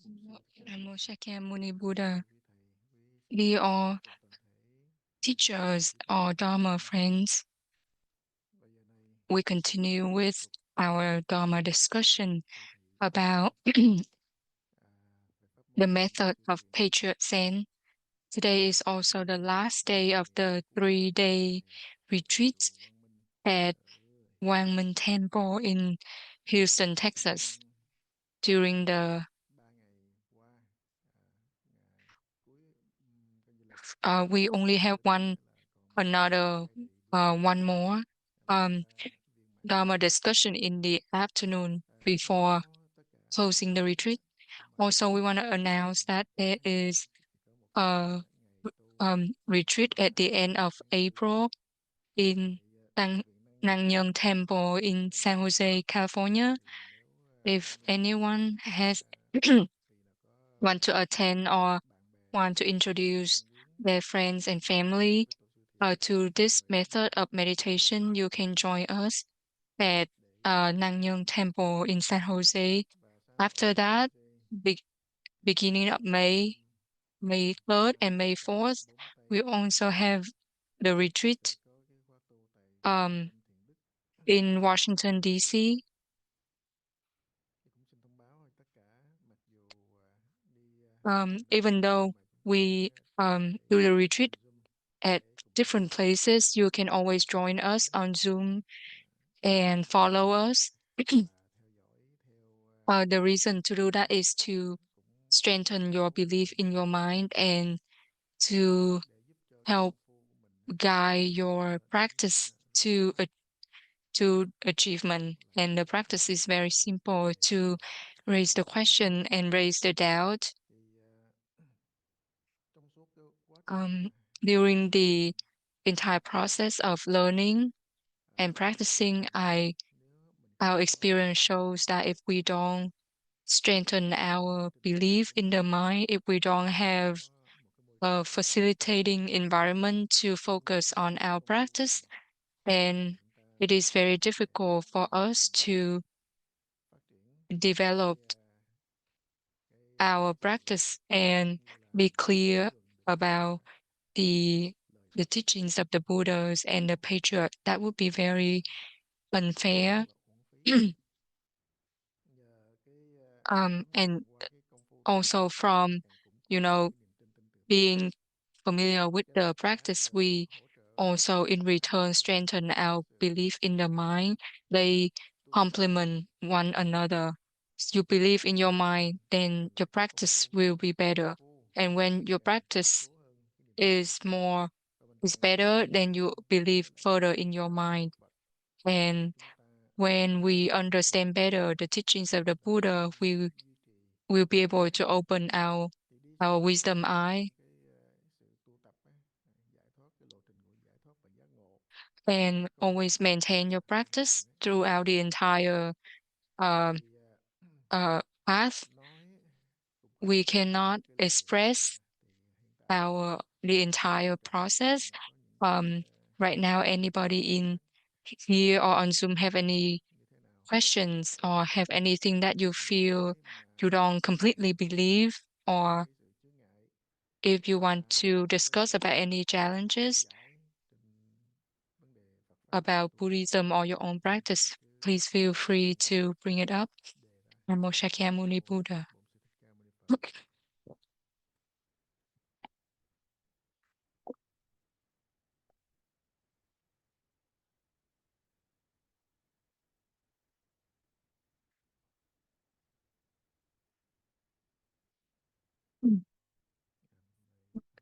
Namo Shakyamuni Buddha. We are teachers or Dharma friends. We continue with our Dharma discussion about the method of Patriot Zen. Today is also the last day of the 3-day retreat at Wangman Temple in Houston, Texas. During the we only have one more um, Dharma discussion in the afternoon before closing the retreat. Also, we want to announce that there is a retreat at the end of April in Dang Temple in San Jose, California. If anyone has want to attend or want to introduce their friends and family to this method of meditation, you can join us at Nangyeong Temple in San Jose. After that, beginning of May 3rd and May 4th, we also have the retreat um, in Washington, D.C. Even though we do the retreat at different places, you can always join us on Zoom and follow us. The reason to do that is to strengthen your belief in your mind and to help guide your practice to achievement. And the practice is very simple: to raise the question and raise the doubt. During the entire process of learning and practicing, our experience shows that if we don't strengthen our belief in the mind, if we don't have a facilitating environment to focus on our practice, then it is very difficult for us to develop our practice and be clear about the the teachings of the Buddhas and the patriarch. That would be very unfair. And also from, you know, being familiar with the practice, we also in return strengthen our belief in the mind. They complement one another. You believe in your mind, then your practice will be better. And when your practice is better, then you believe further in your mind. And when we understand better the teachings of the Buddha, we will be able to open our wisdom eye and always maintain your practice throughout the entire um, path. We cannot express the entire process. Right now, anybody in here or on Zoom have any questions or have anything that you feel you don't completely believe, or if you want to discuss about any challenges about Buddhism or your own practice, please feel free to bring it up. Namo Shakyamuni Buddha.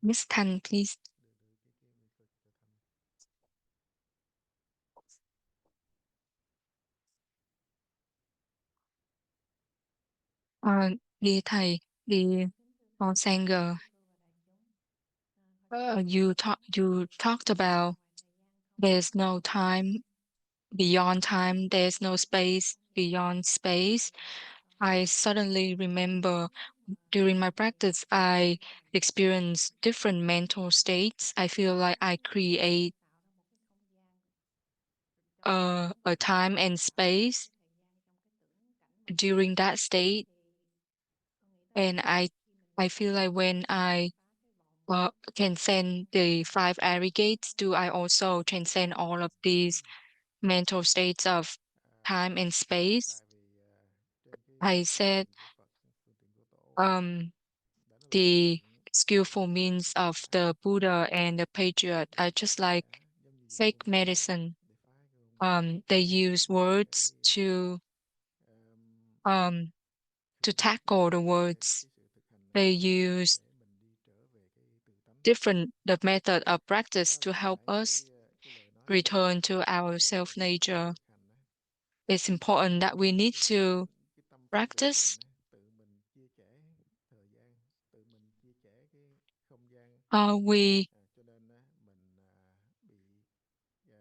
Miss Tan, please. Dear thầy, dear Sanger, you talked about there's no time beyond time, there's no space beyond space. I suddenly remember during my practice, I experience different mental states. I feel like I create a time and space during that state. And I feel like when I transcend the five aggregates, do I also transcend all of these mental states of time and space? I said the skillful means of the Buddha and the patriot are just like fake medicine. They use words um, to tackle the words. They use different the method of practice to help us return to our self nature. It's important that we need to practice.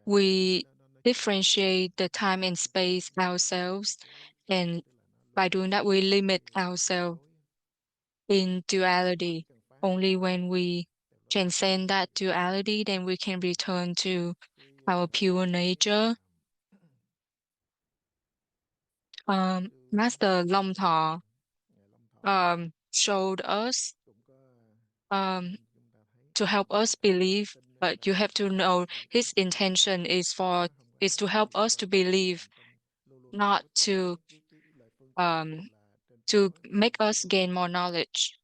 We differentiate the time and space ourselves, and by doing that, we limit ourselves in duality. Only when we transcend that duality, then we can return to our pure nature. Master Long Thọ showed us um, to help us believe, but you have to know his intention is to help us to believe, not um, to make us gain more knowledge.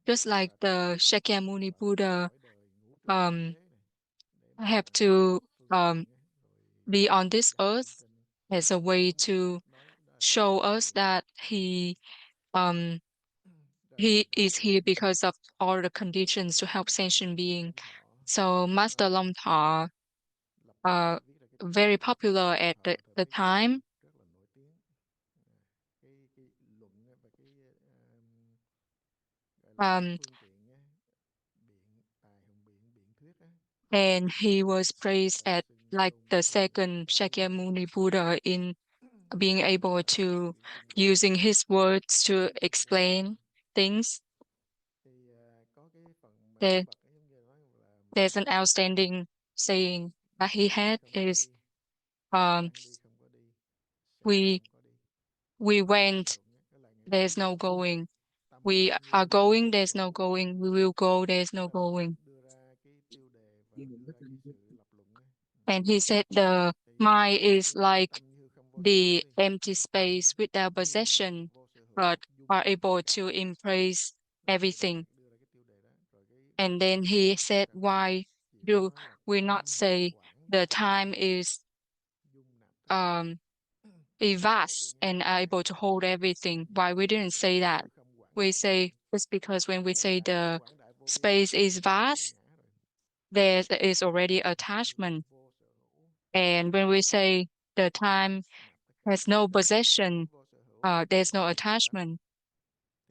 Just like the Shakyamuni Buddha have to be on this earth as a way to show us that um, he is here because of all the conditions to help sentient being. So Master Long Thọ, very popular at the time. And he was praised as like the second Shakyamuni Buddha in being able to using his words to explain things. There, there's an outstanding saying that he had is um, we we went, there's no going. We are going, there's no going. We will go, there's no going. And he said the mind is like the empty space without possession, but are able to embrace everything. And then he said, why do we not say the time um, is vast and are able to hold everything? Why we didn't say that? We say it's because when we say the space is vast, there is already attachment. And when we say the time has no possession, there's no attachment.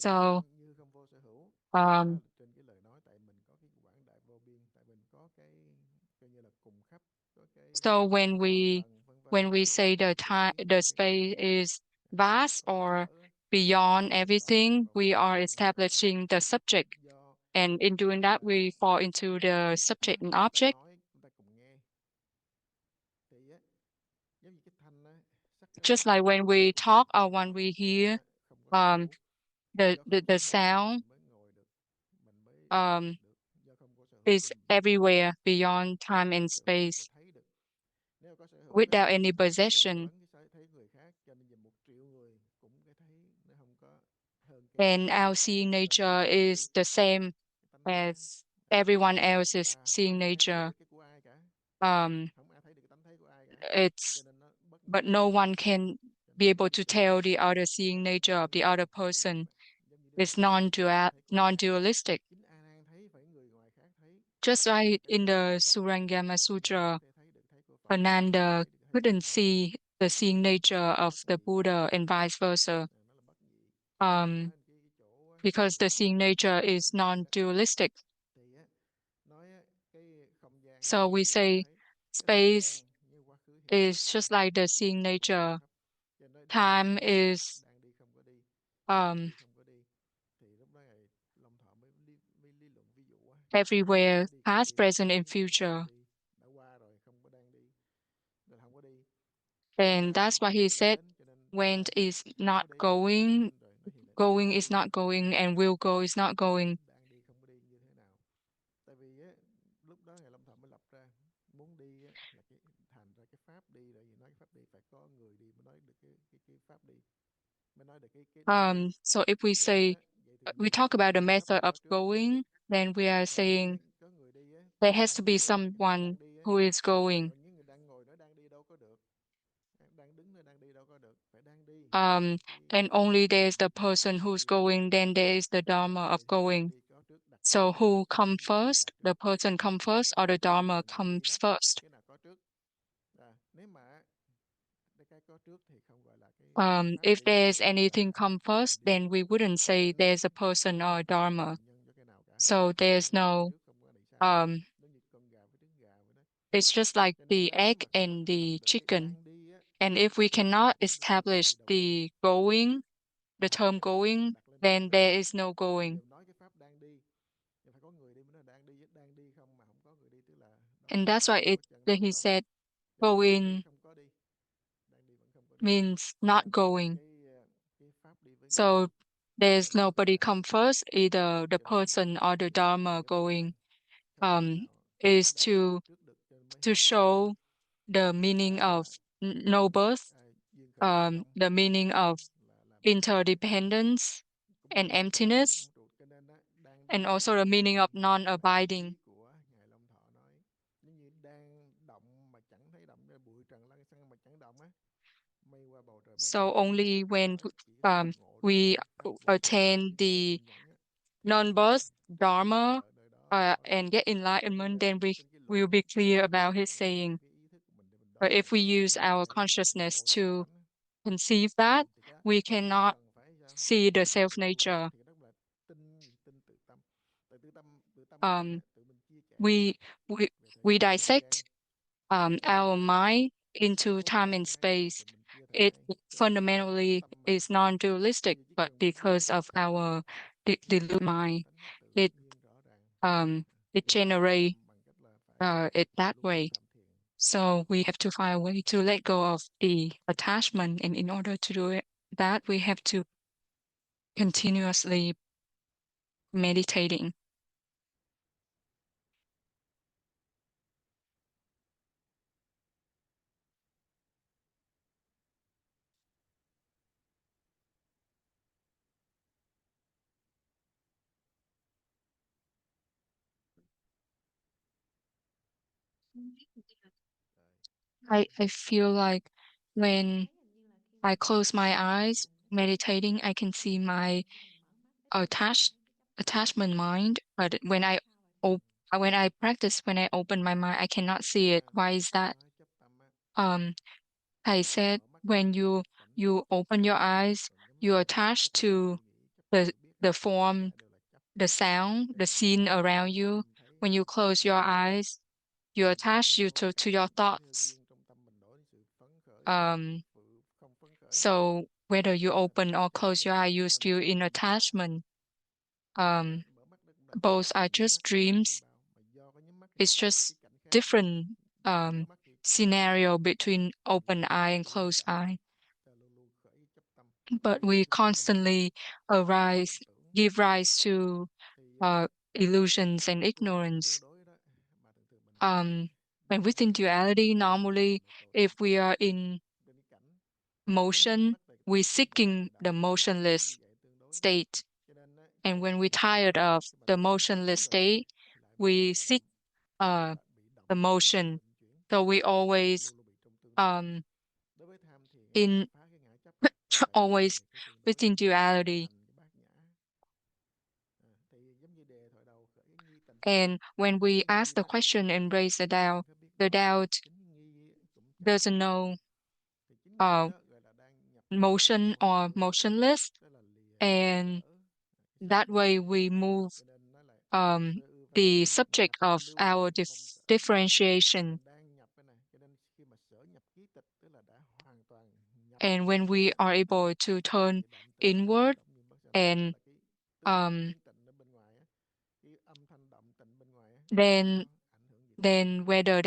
So um, so when we say the time the space is vast or beyond everything, we are establishing the subject. And in doing that, we fall into the subject and object. Just like when we talk or when we hear um, the sound um, is everywhere beyond time and space without any possession. And our seeing nature is the same as everyone else's seeing nature. Um, it's but no one can be able to tell the other seeing nature of the other person. It's non-dualistic. Just like in the Surangama Sutra, Ananda couldn't see the seeing nature of the Buddha and vice versa. Because the seeing nature is non-dualistic. So we say space is just like the seeing nature. Time is everywhere, past, present, and future. And that's what he said. went is not going, going is not going, and will go is not going. đang đi không có đi như thế nào. Tại vì á, lúc đó Ngài Lâm Thọ mới lập ra muốn đi á, là cái thành ra cái pháp đi, tại vì nói cái pháp đi phải có người đi mới nói được cái pháp đi, mới nói được cái đường đi. So if we Cho nên say á, vậy thì we nếu talk about the cái pháp method đi of có trước, going, then we are còn saying có người đi á, there thì has to đang be đi á, someone đang đi á, who is going. còn những người đang ngồi nó đang đi đâu có được, đang đứng nó đang đi đâu có được, phải đang đi thì And cái only pháp there's đi the mới person mới who's đi được. going, then there is the Dharma of Vậy thì pháp going. đi có trước đặt trước So hay là who come cái người đi first? đặt trước? The person come first or the Dharma Mình đi đó, comes first? cái nào có trước? Nếu mà cái có trước thì không gọi là cái pháp If đi, mà there's gọi anything là come cái đường first, đi. then we wouldn't Cho say nên á, there's a person or a không có Dharma. đồng nhân cho cái nào cả, So không there's có đằng no, trước, không có đằng sau, um, giống như con gà với trứng gà vậy đó. it's just like Cho nên the nếu egg mà không có and thành lập the được cái chicken. đang đi á, And if we thì không cannot biết được cái người đi establish đâu được. the going, the term Cái đó going, đặt lên trước then đã. there is no Bây going. giờ nói cái pháp đang đi thì phải có người đi, mới nói đang đi không mà không có người đi, tức là đó And là that's why không có chân that thật he đâu. said Cho nên đang đi going không có đi, đang đi vẫn không có đi. means Và not nếu mà going. cái pháp đi với người So á, there's trong cái thời nobody đại come này á, first, either the cho nên person or the thì Dharma nếu mà going, không thể nào is đặt trước được, cho nên mới to hay nói cái show the meaning of no birth, duyên khởi bất công, the meaning of là interdependence cũng and trụ trong cái emptiness, vũ trụ. Cho nên á, đang and đi also the là meaning of cái pháp non-abiding. lý của Ngài Long Thọ nói, nếu như đang động mà chẳng thấy động, bụi trần lăng xăng mà chẳng động á, mây qua bầu trời mà So chẳng thấy. only when Nói chỉ có khi um, ngộ được we cái pháp đi, attain cái chỗ the minh nhẫn á, thì mới thấy non-birth Dharma ở nơi đó là có and Đức. get Cho enlightenment, nên then we trên cái luận will be clear about his vẫn dùng saying. cái ý thức của mình để mình But đoán là if we use cái our cái consciousness bộ thực to tánh á, conceive that, thì cái đó we không cannot cần phải sao, see the không cần self phải tu tập, nature. thì cái đó là tinh tự tâm. Tại tự tâm của mình á, Um, tự mình chia sẻ we we về thời we gian không gian, dissect our mind into phút time giây and hai là space. tự mình chia thành It hai. Cho nên khi mà chấp fundamentally tâm mình is á, non-dualistic, bây giờ chỉ but cần chia because of là our deluded mind, tánh nó tự it nhiên rõ ràng. um, Thì it cái đó là chấp generates tâm bằng cách là phải it that luân way. hồi tham thiền. So we have to find a way to let go of the attachment, and in order to do it, that we have to continuously meditating. I feel like when I close my eyes meditating, I can see my attached attachment mind. But op- when I practice, when I open my mind, I cannot see it. Why is that? Nói chấp tâm á, Um, I said mở mắt ra when thì you cảnh nó you open your eyes, còn nhắm mắt you ra thì attach chấp tâm to suy nghĩ, chấp tâm the nhận biết, the thì tất form, cả đều là chấp. the sound, Cho the nên là scene around khi you. mình thấy When you chấp close tâm your xuất hiện eyes, you thì giống attach như you có to cái your cảm thấy thoughts. duyên trong tâm mình đổi sự phấn khởi hay là sự Um, không phấn khởi, so whether you hay là open or các close cái your eye, you're ảnh still hưởng in của tâm bao. attachment. Cho nên á, Um, mở mắt nó cũng đâu phải both là are nháy just mắt là tự nhiên dreams. bao, mà do có nhắm mắt thì It's cái just cảnh khác different mở mắt thì cũng khác. scenario between Vì open vậy eye and thì lúc closed tập á, eye. ta luôn luôn khởi cái chấp tâm, But we chấp tâm bên trái constantly là cái vọng arise, tưởng. give rise to Thì illusions and cái phương pháp tương ignorance. đối đó, mà thường thường mình hay When nói á, within duality, normally, là một if we are in cái cảnh nhắm motion, mắt là we're cái đại seeking từ the đại bi, giống như motionless vậy tương đối đó. state. Cho nên á, And cái when we're khi mà tired of khi mà the tâm thanh motionless tịnh rồi state, thì lại bắt đầu we dao động, seek uh, bị the động chuyển động motion. định chuyển, So we thì always luôn luôn bị trong tương đối. um, Đối với tham thiền á, là in phá cái ngã chấp, là nói always về cái tương đối, within duality. thành cái bát nhã. Thì giống như đề thoại đầu khởi cái nghi tịnh, And when we cái nghi ask the tánh question and raise chẳng có biết the gì, doubt chính nghi cũng chẳng doesn't biết gì. know Thì chính nghi uh, đó gọi là đang nhập vào cái motion mô or hữu, motionless, tức là lìa and dỡ cái sắc that tướng way đi. we move Cho nên nó lại um, sơ ưa pháp the luân hoặc subject là of lưu our chuyển phong sở. Tức là differentiation. đang nhập cái này, cho nên khi mà sở nhập ký tịch, tức là đã hoàn toàn nhập And when we are able to turn cái động tĩnh bất động, inward động niệm bất động, tức and là cái, tức là um, yên tịnh ở bên ngoài á, cái âm thanh động tịnh bên ngoài á, nó không then có ảnh hưởng gì tới tâm then mình. whether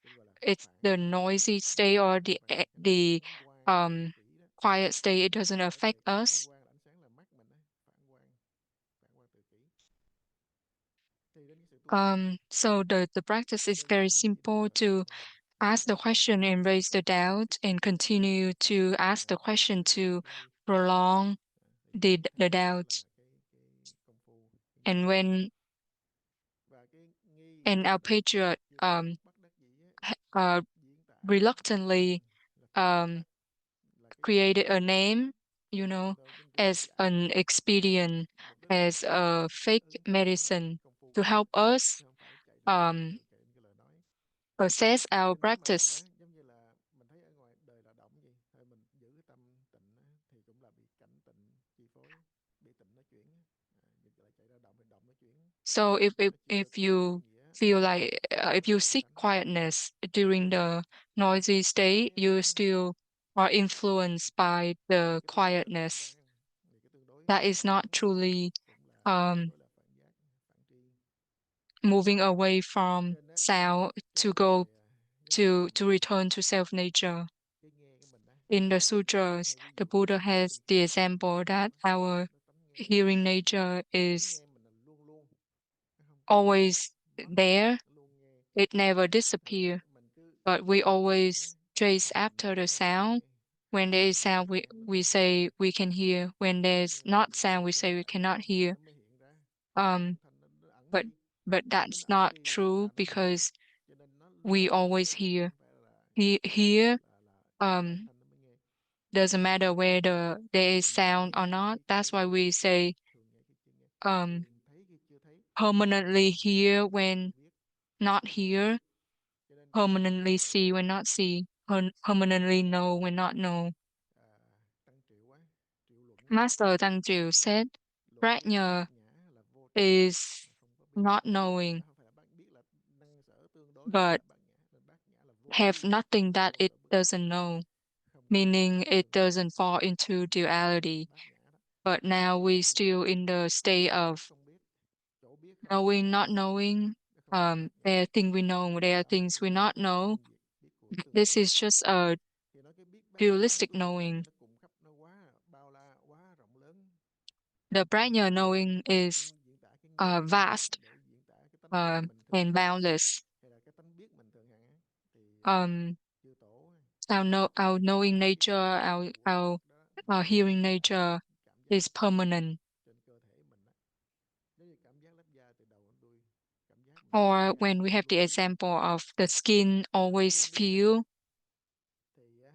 Cái gọi là it's phản the chiếu, noisy state or không phải là cái the phản quang um, thủy đó, quiet state, it doesn't Bởi vì affect phản us. quang là ánh sáng là mắt mình đấy, phản quang tự kỷ. Thì đến cái sự tu tập So the practice is đơn very giản thì chỉ thấy simple là to ask the question and raise the doubt and continue to ask the question to prolong the cái đó doubt. là cái công phu cái nghi And thức. when Và cái nghi and our patriot khi mà bất đắc dĩ á, uh, diễn tả reluctantly là cái bế um, tắc, là cái created a cái name, tôi giống kiểu as giải an expedient, một cái as a rất fake ứng thú với cái medicine công phu to của mình, help us chứ không phải chạy theo cái um, chạy cái lời nói. assess our Chứ nếu mà mình practice. á, giống như là mình thấy ở ngoài đời là động gì thôi, mình giữ cái tâm tịnh á, thì cũng là bị cảnh tịnh chi phối, bị tịnh nó chuyển á. Lại chạy ra động thì động nó chuyển, So nó chia ra if từng you phân nghĩa, feel like nó if thành you động seek tánh. quietness during the noisy Nó state, nghe you nó still are influenced by the cái tương đối là phản quietness. quang, vì cái tương đối That is tánh not truly cũng là tương um, đối là phản giác, phản tri. moving away from Cho nên á, sound cái to vấn go đề giống như là to return to self nature. cái nghe của mình á, In the hay sutras, hay ví the dụ là Buddha cái has kinh the sách á, example nó that our nó tánh nghe, hearing nature cái tánh is nghe mình là luôn luôn, nó không có always mất, there. nó luôn nghe. It never Thì disappears, mình cứ but we nghe cái tiếng á, always chase thì mình after the có thể sound. nghe, When there is thì cái sound, cảm nó we mới hiện ra. say we can hear. When Nó there's nghe not đủ sound, we đủ say we lại cái cannot thì hear. nó mới hiện ra. Còn Um, âm thanh nó ẩn but đi, but nếu that's nó ẩn not đi thì lúc true nào nó cũng nghe. because Cho nên nó we luôn luôn always nghe, chứ hear. không phải là Here, là âm um, thanh nó mới nghe. doesn't matter where there is Thường sound nghe or not. khi chưa That's why nghe, we say thường nghe khi chưa nghe, um, thường thấy khi chưa thấy, permanently thường biết hear khi when chưa biết. not hear, Cho nên cái permanently hồi see when not see, permanently know when not know. tăng triệu quá, triệu luận á, Master Dăng Triều said, luận cái bát Prajna nhã là vô tri, is là không có biết. not Nó knowing, không phải là bác biết, là năng sở tương đối không phải but là bát nhã, là bát nhã là vô have tri, nothing that vô it sở bất tri, doesn't know, không có phân meaning biệt it được. doesn't fall into Là duality. bát nhã đó. But now Còn we bây giờ mình still in the state biết of không biết, chỗ biết không biết, knowing, not knowing. nó không phải là bát nhã. There are things we know, there are Đó là things cái we biết not know. phân biệt, biết của tương This đối. is just a Thì nói cái biết bát nhã, biết dualistic của tương đối knowing. thì nó cùng khắp, nó quá bao la, quá rộng lớn. The Mình Prajna dùng knowing is diễn tả cái nghe á, vast để diễn tả cái tánh nghe mình thường and hằng, boundless. hay là cái tánh biết mình thường hằng á, thì Um, chư tổ á, our knowing cái nature, cái giác ngộ cái our bậc đó thì our nó hearing diễn tả cái nature cảm giác is permanent. trên cơ thể mình á. Nếu như cảm giác lớp da từ đầu đến đuôi, cảm giác mình thấy lớp Or da when we luôn have the luôn biết, example of the skin thì nó luôn always luôn biết đó. feel, Thì á,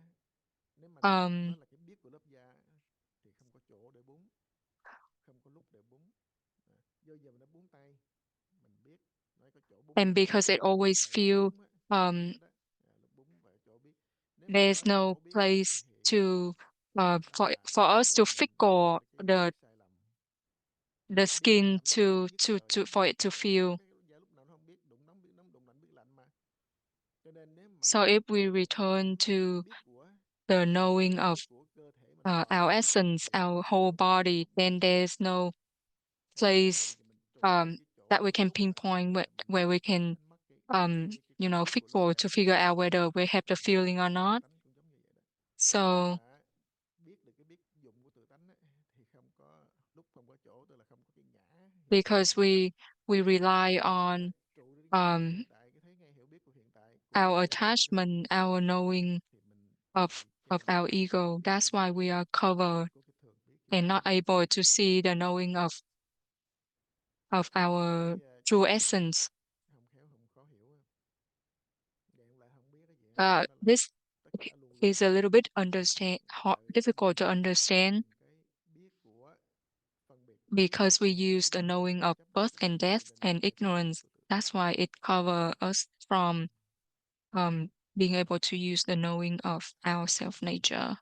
nếu mà um, nó là cái biết của lớp da thì không có chỗ để búng, không có lúc để búng. Do giờ mình đã búng tay, mình biết nó có chỗ búng and ở đây, because it always tại lúc feel, búng á, mình biết um, nó đó. Lúc búng và chỗ biết, nếu mà there's lỡ mất no chỗ biết á, place thì to đó là for us to do mình tạo fickle ra cái sai lầm. the Nếu mình skin cảm giác biết nhất thời to á, for thì it to tại vì feel. cái da lúc nào nó không biết, đụng nóng biết nóng, đụng lạnh biết lạnh mà. Cho nên nếu mà So mình if we quán được cái return tánh biết, to biết của the knowing of biết của cơ thể mình toàn our bộ, essence, thì mình our thấy whole lúc nào nó body, không biết. then there's no Thấy biết của mình place thì mình trụ được cái that chỗ we mình can lúc nào cũng pinpoint biết là mình where we can đánh mất cái biết của lớp fickle to da. figure out whether we have the Thì feeling or cái tự not. tánh cũng giống như vậy đó. Nếu So mà biết được cái biết dụng của tự tánh ấy, thì không có lúc, không có chỗ, tức là không có cái ngã hiện because tại. we rely Đó, on trụ được cái ngã của um, hiện tại, cái thấy ngay hiểu biết của hiện tại, cùng our cái thấy ngay hiểu biết của attachment, tương our đối, knowing thì mình of bị che our đậy và ego. không biết That's được why we are covered của cái thường biết hiện and not tại. able to see the knowing of Mình our thấy true cái này essence. không khéo, không khó hiểu, gạn lại không biết cái gì hết. Nó là This tất cả luôn luôn, is a little bit tại vì difficult to mình understand dùng cái biết của phân biệt biết của because we thường, use biết the của knowing vô of chấp, birth cho and nên death mình and gọi là cái biết ignorance. của tự tánh. That's why it covers us from being able to use the knowing of our self nature.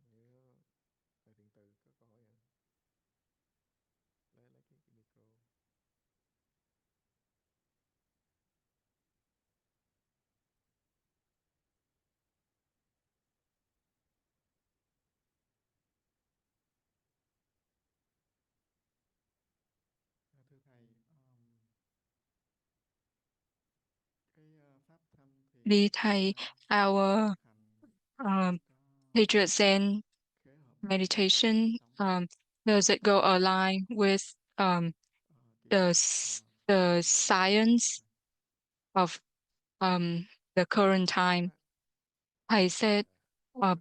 Nếu thầy Thiện Từ có câu hỏi à? Lấy cái micro. đi thầy, our um, teacher Zen meditation, does it go align with the science of the current time? Thầy said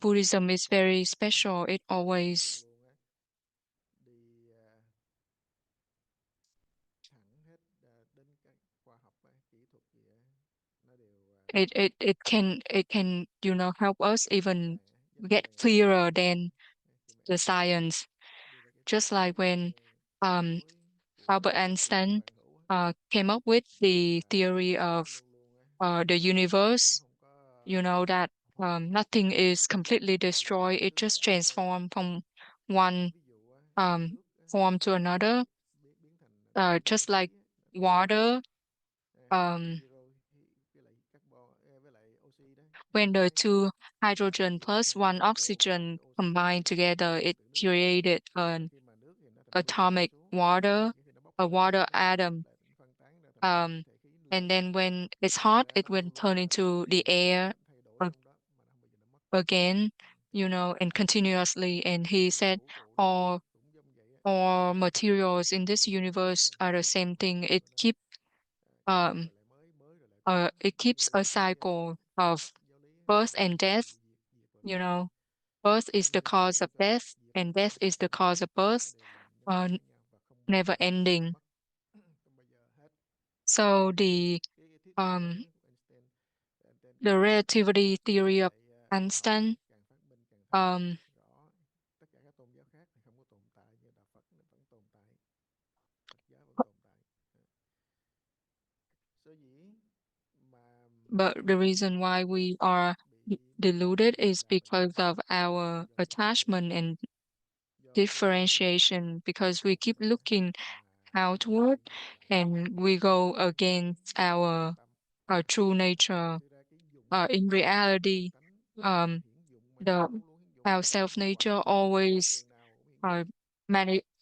Buddhism is very special. It ví dụ always luôn á, đi thẳng hết đến cái khoa học á, kỹ thuật gì á, nó đều it can help us even giống như get là clearer than khi mà the science. đưa ra cái Just cái like when cái um, cuối Albert của chủ nghĩa Einstein toàn hữu á, came up with the là theory of luôn luôn á, the nó universe, không có that nothing is nó không có completely tùy theo destroyed. cái It tướng just cả thôi á. transformed from Ví one ví dụ á, um, nước á, form to nó another, biến thành just oxy like á, nó thành water. Um, hydro với lại carbon với lại oxy đó, when the cái two hydrogen hydrogen plus hai one hydro và một oxygen cái oxy đó combined together, it từ nước lên. created an Khi mà nước thì nó thành bụi nó bay atomic xuống, water, nhưng khi nó bốc a hơi water xuống á atom. lại thành phân tán ra thành các cái Um, thể khí and lớn. then when it's Thành hot, ra it nó will luôn luôn turn nó into the nó air thay đổi a- trong đó mà nó không bao giờ nó mất. again, and continuously. And he Thì cái said vũ trụ nó all cũng giống vậy á, all nó materials in this nó thay đổi universe từng are the chút same từng thing. chút và nó cũ Um rồi lại mới, mới rồi lại cũ, it giống keeps như a là cái cycle phương of pháp giáo lý á, birth nó and cứ death. diệt diệt diệt và You diệt á. know, birth is Sinh the sinh cause sinh of có diệt, death, diệt and có death sinh, is the cause of nó birth. đều làm giống Uh, giống với nhau và never không bao giờ ending. mất, không bao giờ hết. So the Cái thuyết lý um lớn của Einstein, Einstein the kể á, relativity với theory of lại khoa học Einstein. càng phát minh càng thấy Um, rõ tất cả các tôn giáo khác thì không có tồn tại nhưng đạo Phật nó vẫn tồn tại, Phật giáo vẫn tồn tại. Sở dĩ mà but the reason why we are bị deluded is là bệnh because of là our do cái vấn đề attachment and do cái differentiation, because we học keep á, looking mà outward bị nhập vào and we go against nội our tâm. true nature. Thực ra cái dụng á, In tự reality, tánh um, hiển dụng mà, the luôn luôn hiển dụng, our nó self không hoại nature tử, môi always trường nào cũng hiển dụng.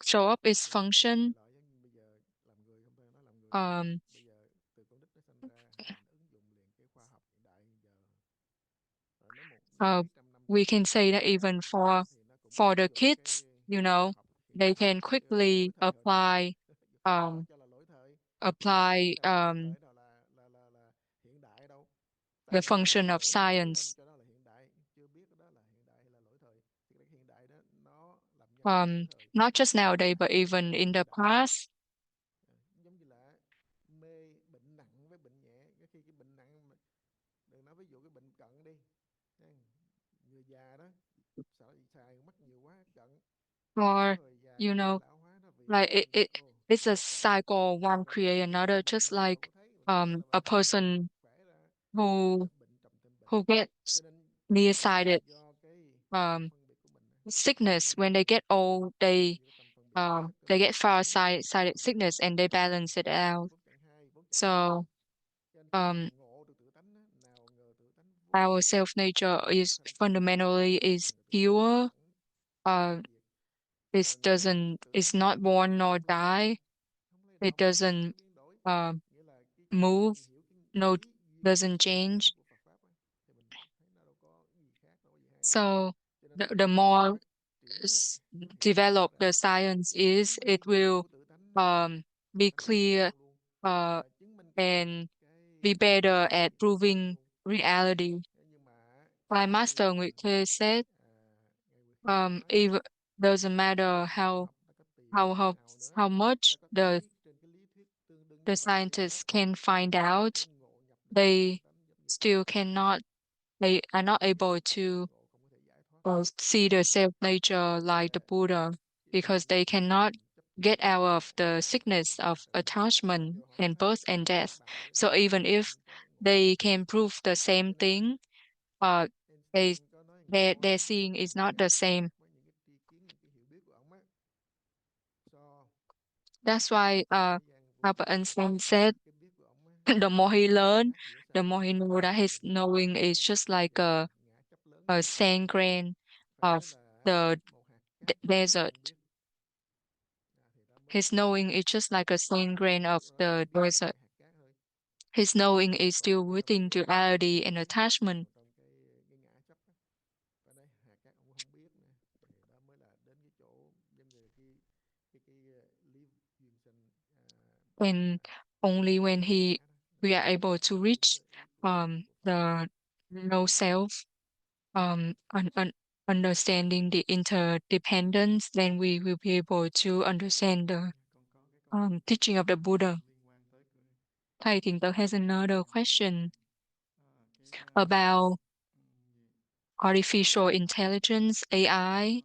show up its Đại function. loại giống như bây giờ làm người không phải nói làm người đi, Um, bây giờ từ con nít nó sinh ra mình ứng dụng liền cái khoa học hiện đại giờ, rồi nếu uh, mấy trăm năm we trước can nó say that sinh ra even trong gia đình for thì nó cũng the ứng dụng kids, cái khoa học hiện they đại, can nhưng mà bây giờ quickly lỗi thời rồi đó. um, Cho là lỗi thời, apply khi nào là lỗi thời, nào là hiện đại đâu. Tại the người ta function thay of đổi cái mới science. hơn cho đó là hiện đại, chưa biết đó là hiện đại hay là lỗi thời. Thì cái hiện đại đó nó làm nhân loại lỗi thời, Not just nowadays, tại but vì nó even là in the hiện đại. past. Giống như là mê bệnh nặng với bệnh nhẹ, cái khi cái bệnh nặng mà, đừng nói ví dụ cái bệnh cận đi, người già đó sợ xài mắc nhiều quá cận, có Or, người già you dễ bị know, lão hóa, nó vì like it's a mắc cycle, one nhiều quá create thì another, mình just nhìn mình đâu like có thấy, mình không biết là a vài năm sau person khỏe ra, who chết bệnh trầm thêm bệnh. gets Cho nên nearsighted do cái tâm um, phân biệt của mình, sickness. When they do get old, do cái tâm phân biệt của các cơ they get quan tiêu hóa, far-sighted sickness and they balance it out. vốn chẳng hai vốn chẳng ba. So Cho nên khi nào um, ngộ được tự tánh á, nào ngờ tự tánh vốn our chẳng self nature vốn is thanh tịnh, fundamentally is ngờ tự tánh vốn pure. chẳng bất Uh, diệt. Cho it nên doesn't. tự It's tánh not born nor không lay động, die. không lay It động, doesn't không biến đổi. uh, Nghĩa là cái move. khi hiểu cái No, lý duy doesn't nguyên change. của Phật pháp á, thì mình thấy nó đâu có gì khác, đâu có gì hai đâu. So Cho nên the more phát triển á, thì nó mới rõ developed the ràng science chứng is, minh it cái quyền will của tự tánh. Tự be tánh luôn luôn clear luôn luôn uh, và chứng minh and be cái better cái at quyền của mình proving luôn. reality. Nhưng mà My giống như master Nguyệt said, à, ngày Nguyệt Khê có nói á, even doesn't matter khoa how học ta có tìm how cách how nào nữa, how ta much có thấy trên cái lý thuyết tương đương như the vậy đi nữa, scientists can find không out, thể ngộ nhập được cái tự they tánh giống như Phật. still cannot. They are not able Không thể to ngộ, không có thể giải thoát. see the self nature Chỉ like the là Buddha, chỉ là because do they cái cannot chấp get trước out của of the sickness of attachment do họ and thấy birth and các death. đạo So even họ if không có ngộ nhập. they can prove the same Cho nên thing, uh, they Einstein có nói câu á, their seeing is ông not the càng same. khác với những cái tri kiến, những cái hiểu biết của ông á, so That's why với thế gian vũ Albert trụ, Einstein said, cái biết của ông á, the more he nó learned, khác dễ the sợ. more he knew that his Nhìn thấy knowing is just like cái ngã chấp lớn a nhất, sand grain phải nói of là the một hạt cát nhỏ trong không desert. biết, thì ta mới His knowing is just like a sand grain of biết đó là the biết là một desert. cái hạt cát thôi. His knowing is still Còn within duality and attachment. còn cái ngã chấp á, và đấy các ông cũng không biết nữa, thì đó mới là đến cái chỗ giống như cái lý duyên sinh And only when vô ngã đó, we are able to đúng reach cái ý của Phật. the no self, understanding the interdependence, then we will be able to understand the Còn có cái câu teaching of the Buddha. liên quan tới cái Thầy Thiền Tử has another question cái about gì? artificial intelligence, AI.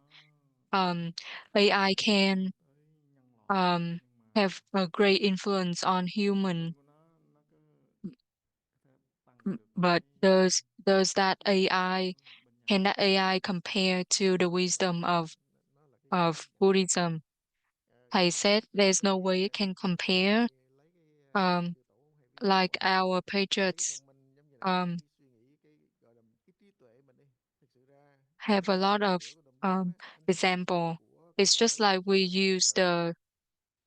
AI can Tới nhân loại á, um, nhưng mà have a great influence on thông tin human, của nó cứ có thể tăng được cái but does that AI hướng bên nhân can loại. that AI compare to the wisdom Nó là cái gì of vậy? Buddhism? Thầy said there's no way it can Thầy compare. lấy cái Um, chư tổ hay ví dụ like our lấy cái patriots thông minh giống như là um, cái suy nghĩ, cái gọi là cái trí tuệ mình đi, thực sự ra have a cái lot vô of ngữ của đồng tâm á, nó nằm example. của It's con just người like we chứ không use trời Phật.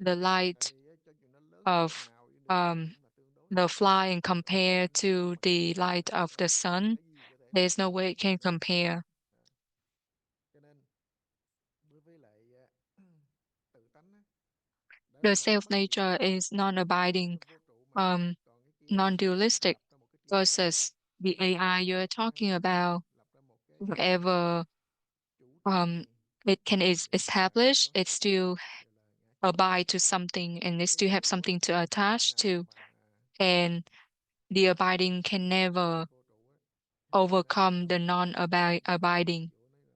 the Tại light vì cho dù nó lớn cỡ of nào đi nữa um, nhưng mà tương đối the với fly and cái thông compare minh to the light of đó the thì sun. cái gì có thể There's no so way it sánh can được. compare. À, cho nên đối với lại tự tánh á, đó The thì nó self mất đi nature is non-abiding, nó vô trụ mà, um, còn cái kia là non-dualistic, lập ra một cái trí tuệ, versus the AI you're talking about. lập ra một cái Whatever chủ trương um, gì it can is thì nó lại establish, có it hiện tượng still gọi là ngã chấp. abide to something and it Cái still have trụ á, something to không thể attach nào to. mà And the abiding can never vô trụ á, hay là người ta nói overcome the non-abiding. kiểu này là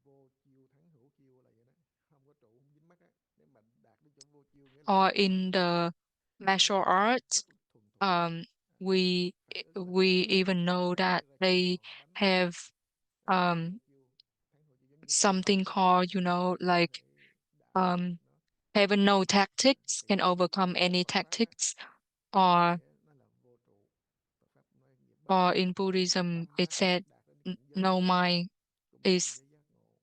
vô chiêu thắng hữu chiêu là vậy đó, không có trụ không dính mắt á, nếu mà đạt đến chỗ vô chiêu nghĩa là Or không có phản in ứng gì, the nó martial arts, rất là thuần thục, um, à, we phản ứng lại we không có even know that ra chiêu they đòn đánh vô, have đó là um, vô chiêu thắng hữu chiêu, giống như vô something công á, called, không like thể đả bại um, được nó. having no tactics Thì can overcome theo any Phật pháp á, tactics. cái Or này á, nó là vô trụ. Phật pháp nói nghiệp bất or diệt, in cái Buddhism, tâm it á, said đạt đến cảnh giới no vô chấp mind cũng là cảnh is giới giác ngộ.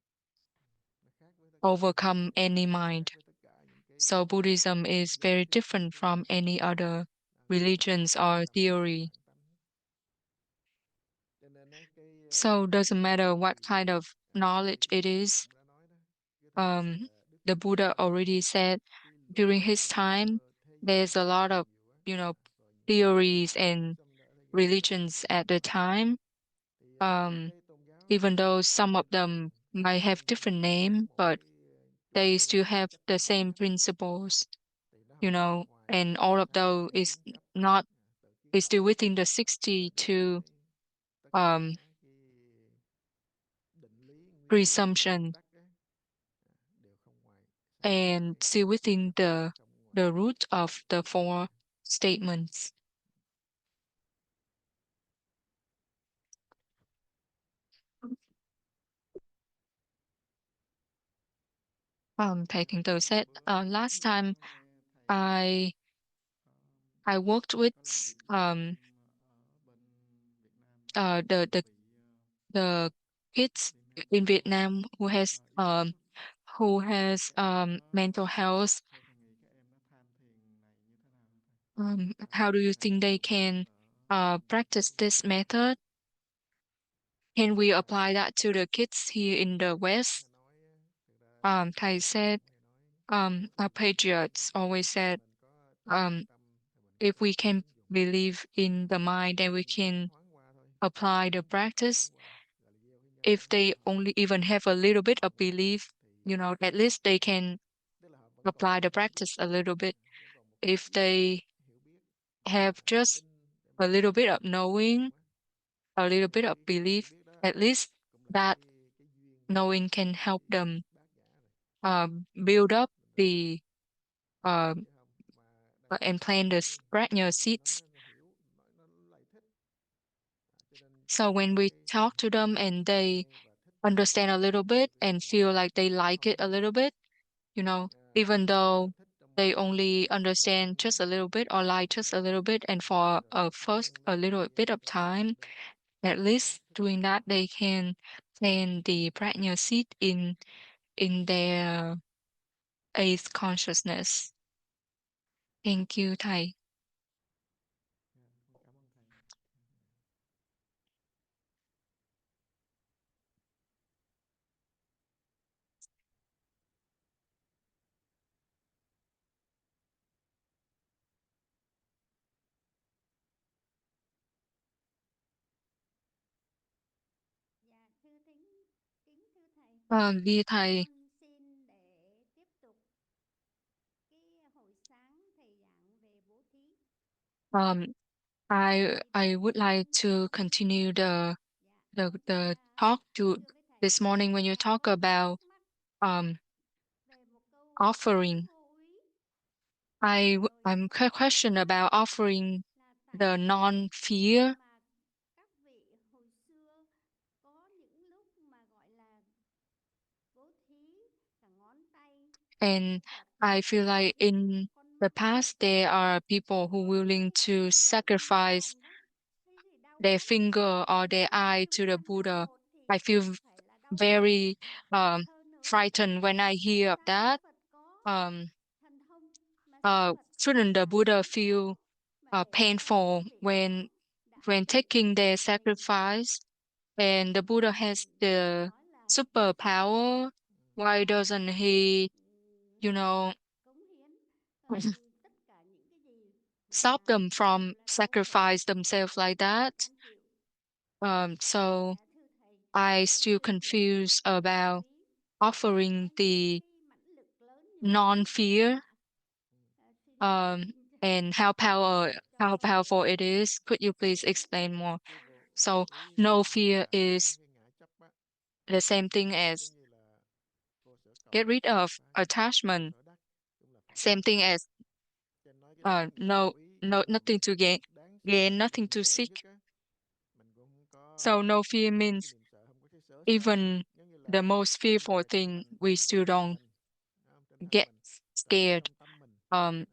Nó khác với tất cả những overcome cái any mind. khác với tất cả những cái So Buddhism is giáo very thuyết different trên from thế gian any này. other Đó, religions nó or nằm trong cái theory. bản tánh hết. Cho nên á, So it doesn't cái matter gì what kind of như knowledge cái it Đức Phật is. cũng đã nói đó, cái thời Um, Đức the Phật á, Buddha already said cái luật during pháp his time, thế there's gian a nó rất lot là of, nhiều á, rồi những cái theories and Buddhism đã gây ra rất là religions nhiều at the time. thì những Um, cái tôn giáo even though some of bình them thường might have nó different đều có name, một but cái chủ they trương still là have chấp the nhận sự same khác biệt, principles, thì nó không nằm ngoài and cái all of khả năng those tự is kiến chấp, not, tự kiến is tạo. still within the Cho 60 nên to tất um, cả cái định lý nguyên lý nguyên presumption, tắc á, đều không ngoài sáu cái điều and kiện, still within không ngoài the root of the sáu cái four statements. Thầy Thiền Tử said, bữa last bữa time nghe thầy I ờ, I worked with có làm việc um, ở bên Việt Nam uh, cho the một the vị the kids Việt Nam in có Vietnam yếu đuối chút, who thì has các em mental health. theo thầy nghĩ các em nó tham thiền này như thế nào hả thầy? Tham How do thiền you này think có they phù hợp can ở practice Việt this Nam không? method? Can we Dạ, apply that to the kids here in the bác West? hay nói thực ra Thầy thầy said, cũng hay nói our mình patriots always said, mình có thiền định um, tâm thì mình có if thể we can ứng dụng, believe in the mind, then we nhưng mà nó cũng can thoáng qua thôi, apply the nó cũng practice. thoáng qua, gọi là gieo cái nhân If thoáng they qua thôi. only even have a little bit of Còn belief, thì at least they can tức là họ vẫn còn apply một the cái chút practice a little bit. vẫn còn một cái If chút they hiểu biết have và just tin để a mà little bit of ứng dụng knowing, á, a little thì bit of cái hiểu belief, biết đó at least cũng là that cái duyên knowing của can cái help them bát nhã rồi, uh, build up mình nói là the uh, chứ không mà đằng này and nó nói plant the hay, prajna nói seeds. nó hiểu, nói nó lại thích, cho nên So when có we cái sự talk to them and they nghe và thích understand a little thì bit tự and nhiên feel like they nó like không it có a dừng little lại. bit, even Tức là though thích trong một they cái only thời gian understand just ngắn a little bit or like just a rồi little bit, and for a cái first nhân nó a lại little bit of trở lại time, ban đầu, at nó least thích doing trở that lại. they can plant the prajna seed in their eighth consciousness. Thank you, Thầy. Vì thầy, Con xin để tiếp tục cái hồi sáng thầy giảng về bố thí. um, I would like to continue Con the xin talk to thưa với thầy, this morning when you con talk có một thắc about mắc um về một câu bố thí offering. vô úy. Rồi I'm con có thắc question mắc about offering là tại the sao non-fear, mà các vị hồi xưa có những lúc mà gọi là bố thí cả ngón tay, and cả I cả feel like cả in con the mắt, past there are cả people who ngón willing giữa to cùng cả con mắt sacrifice lòng đó. Thế thì đau their nhất finger or là their nếu như eye to chúng the ta nâng Buddha. một thì I feel cần phải là đau nhất, very hơn nữa. frightened when I Tại hear of sao Đức that. Phật có Um, thần thông mà sao Phật shouldn't the lại Buddha nâng feel một mà để cho các painful vị đó đã when chịu taking their vì mình? sacrifice? And the Buddha has Thầy the nói là superpower. Why là doesn't he, you họ know, cống hiến tất cả những cái gì stop mà them from đều là đâu phải sacrifice themselves like that? cam chịu. So Dạ thưa thầy, I con still xin được tiếp confused tục bố about thí. offering Có những the cái mãnh lực lớn như vậy non-fear, ạ. Xin um, and how cho thầy powerful it giảng. is. Could you please explain more? Cái vô So ý no mà fear có is cái ngã chấp á, the same thing giống as như là cô sở get cầu rid sở of phá chấp, cô attachment. sở đắc cũng là phá Same chấp. thing as Cho nên nói cái ngã no, vô ý no, là nothing to gain, đáng gain, sợ nhất, nothing to sợ seek. nhất á. Mình cũng không So no fear có cái means niềm sợ, không có cái sở sợ. even Giống như the là most trên fearful bề mặt thing, mình, we trên still thân don't mình, phải không? Trên thân get mình, thậm chí scared, trong tâm mình,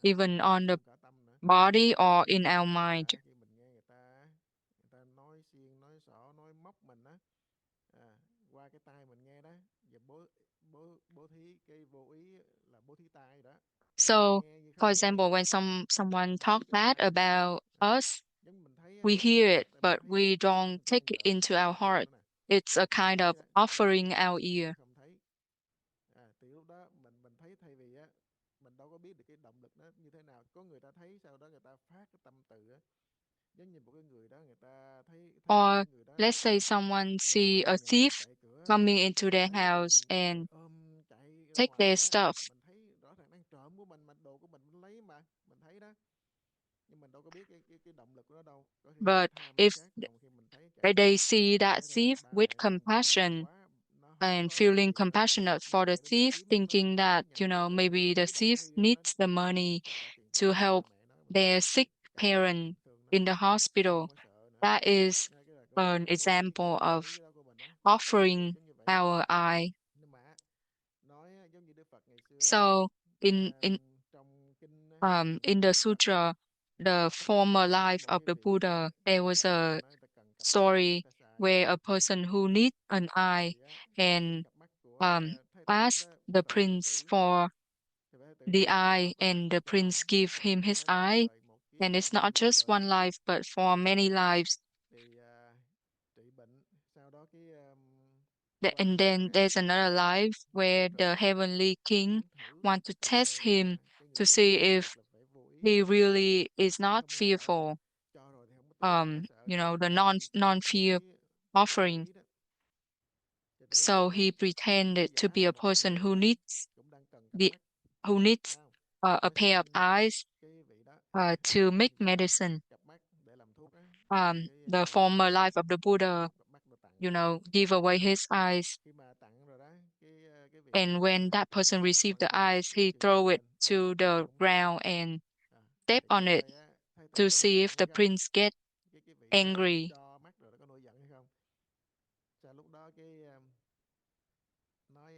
even on the trong cả tâm nữa. body or in Giống our như mind. là khi mình nghe người ta nói xiên, nói xỏ, nói móc mình á, qua cái tai mình nghe đó, và bố thí cái vô ý là bố thí tai đó. Mình So, nghe như for không nghe, example, when someone bố thí talk cho bad tai mình. about us, Giống mình thấy we giống như hear là it, tại mình but thấy we cái don't mình thấy take con it vợ mình into nó our làm theo heart. nữa nè, It's a mình kind thấy of offering our nhưng ear. mình không thấy. Thì lúc đó mình thấy, thay vì á mình đâu có biết được cái động lực nó như thế nào, có người ta thấy sau đó người ta phát cái tâm từ á, giống như một cái người đó, người ta thấy thấy một Or cái người đó let's say someone vợ see trong a nhà mà thief cậy cửa, coming into mình their thấy house liền and chạy ra take their ngoài á, stuff. mình thấy rõ ràng đang trộm của mình đồ của mình lấy mà mình thấy đó, nhưng mình đâu có biết cái động lực của nó đâu, có khi do But tham if sát, còn khi mình thấy cậy they cửa, see that té ra thief ba with mẹ con mình compassion quá, nó không and có feeling sự compassionate for the chạy đến thief, kiếm nó thinking tới that, nhận đồ của mình, maybe nó the lấy đồ thief thay cho needs the money nó trả tiền to công cho ba help mẹ nó, mình thấy their sick cậy cửa parent thường nó in the nó hospital. không có sợ nữa. That is Nên cái là cũng an là example bố thí of cái đó của mình á, kiểu offering giống như vậy. our eye. Nhưng mà nói giống như Đức Phật ngày xưa So in in trong kinh in the Đức Phật sutra, the former nói life một of cái the vị Buddha, có there một was vị người ta a nói người ta cần cặp mắt để người story ta xài á, where a person who needs an eye thì cái and cặp mắt của um, trong lúc asked đó the thời thái prince tử, for thì thái tử the nói eye, cho có ai and cũng the cho, prince give him thì his nói một eye. đời một kiếp, And it's một not muôn just đời one một kiếp. life, but for many lives. Thì trị bệnh, sau đó quan And sát then there's another life thử where thử the heavenly king muốn thử want to test coi him cái người to bố see thí if thật là phải vô ý he hay là really is phải not không có sợ nữa, fearful. cho rồi thì không có tiếc, không có sợ nữa. The Thì vô non-fear ý là vô offering. ý đó. Thì tới lúc So đó he cái pretended to giả be là a một cái person người đó cũng đang cần cặp the mắt, who needs phải không? a Nói xong pair of eyes cái vị đó to make giả medicine. cặp mắt để làm thuốc á, The former life of the lấy Buddha, một cặp mắt rồi tặng cho vị đó. give away his eyes. Khi mà tặng rồi đó, cái vị And kia when that person received mọi the người eyes, he chừng mắt throw it lên, to the không có sợ. ground and À, step thì on it coi thái tử to có nổi see if giận the hay không, prince get cái vị angry. cho mắt rồi nó có nổi giận hay không. Sau lúc đó nói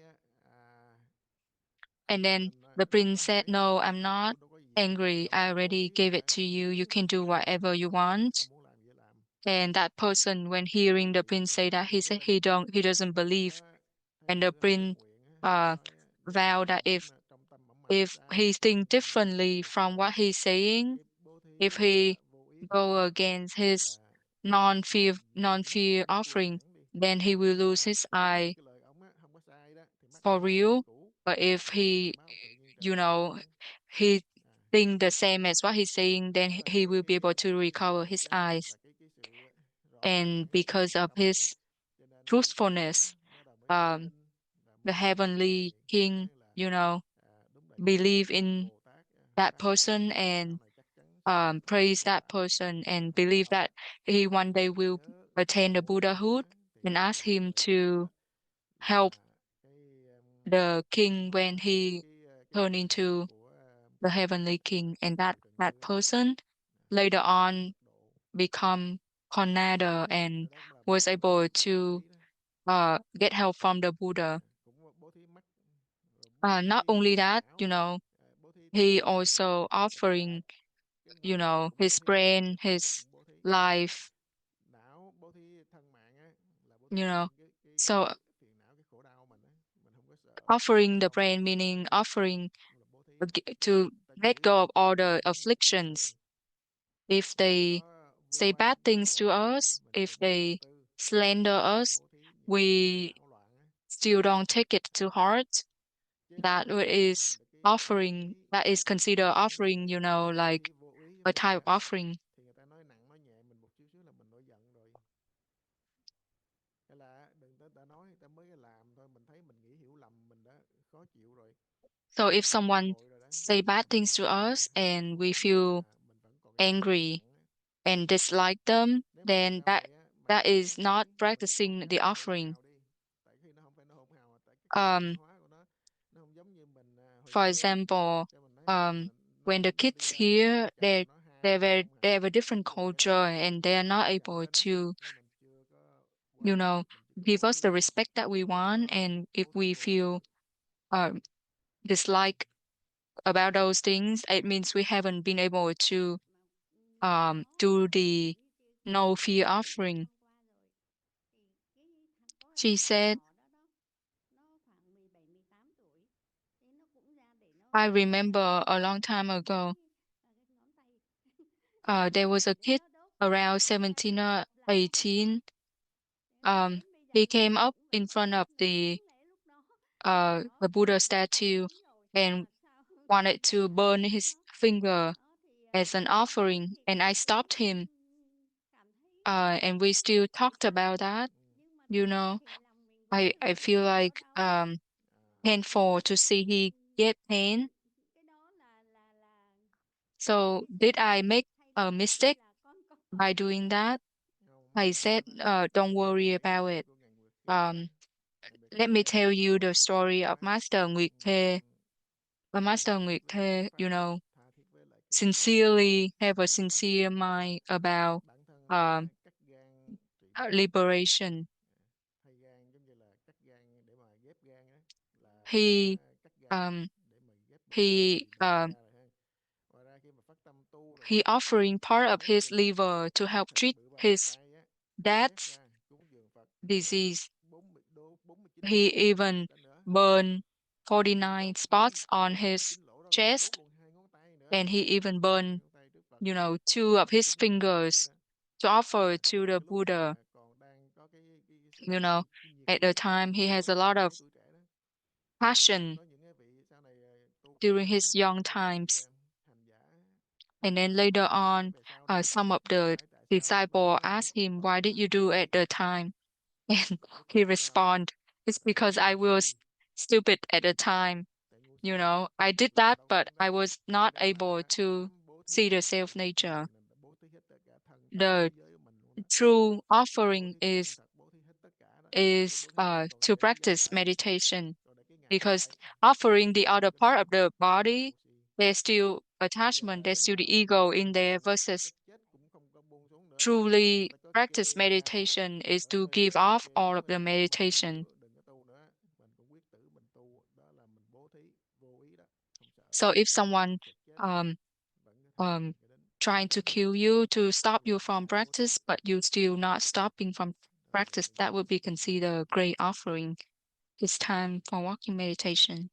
And then mình the đâu có prince said, hại gì "No, đâu, I'm not đâu có gì angry. I đâu có vô already ý đâu gave it cả, to you. You cứ can do whatever you want." ông muốn làm gì làm. And that person, when hearing the Thì prince say that, he thái tử said ta đi thẳng. he doesn't Lúc believe. đó thái And the tử có phát prince nguyện á, uh, nói nếu mà vowed that trong tâm ổng mà không if sai he thì think ổng nhận differently được from what he's saying, cái bố thí if he vô ý của go ổng á, against his là non-fear vĩnh cửu offering, hẳn đi. then he will lose Mà his nếu eye cái lời ổng á không có sai đó thì mắt for ổng là vĩnh real. cửu, But if thì he, mắt ổng tự nhiên trở you lại bình know, thường. he À, think the same as what he's saying, then đó là he will be able to cái sự recover chắc his chắn, eyes. là cái sự rõ ràng And ở trong because of tâm vậy đó. his Cho nên cái vị thái tử đó truthfulness, bắt đầu mới um, xin the heavenly king, believe in that person and praise that person and believe that he one day will attain the Buddhahood, and ask him to help the king when he turn into the heavenly king, and that person later on become Conada and was able to get help from the Buddha. Not only that, he also offering, his brain, his life, so offering the brain meaning offering to let go of all the afflictions. If they say bad things to us, if they slander us, we still don't take it to heart. That is offering, that is considered offering, like a type of offering. thì người ta nói nặng nói nhẹ mình một chút xíu là mình nổi giận rồi. Hay là đừng ta nói người ta mới làm thôi, mình thấy mình nghĩ hiểu lầm, mình đã khó chịu rồi. So if someone say bad things to us and we feel angry and dislike them, then that is not practicing the offering. For example, when the kids here, they have a different culture and they are not able to, give us the respect that we want. And if we feel dislike about those things, it means we haven't been able to do the no fear offering. She said, I remember a long time ago, there was a kid around 17 or 18. He came up in front of the Buddha statue and wanted to burn his finger as an offering, and I stopped him. And we still talked about that. I feel like painful to see he get pain. So did I make a mistake by doing that? I said, don't worry about it. Let me tell you the story of Master Nguyệt Thê. Master Nguyệt Thê, sincerely have a sincere mind about liberation. He he offering part of his liver to help treat his dad's disease. He even burned 49 spots on his chest, and he even burned, 2 of his fingers to offer to the Buddha. At the time, he has a lot of passion during his young times. And then later on, some of the disciples asked him, why did you do at the time? And he responded, it's because I was stupid at the time. I did that, but I was not able to see the self-nature. The true offering is to practice meditation, because offering the other part of the body, there's still attachment, there's still the ego in there, versus truly practice meditation is to give off all of the meditation. So if someone trying to kill you to stop you from practice, but you still not stopping from practice, that would be considered a great offering. It's time for walking meditation.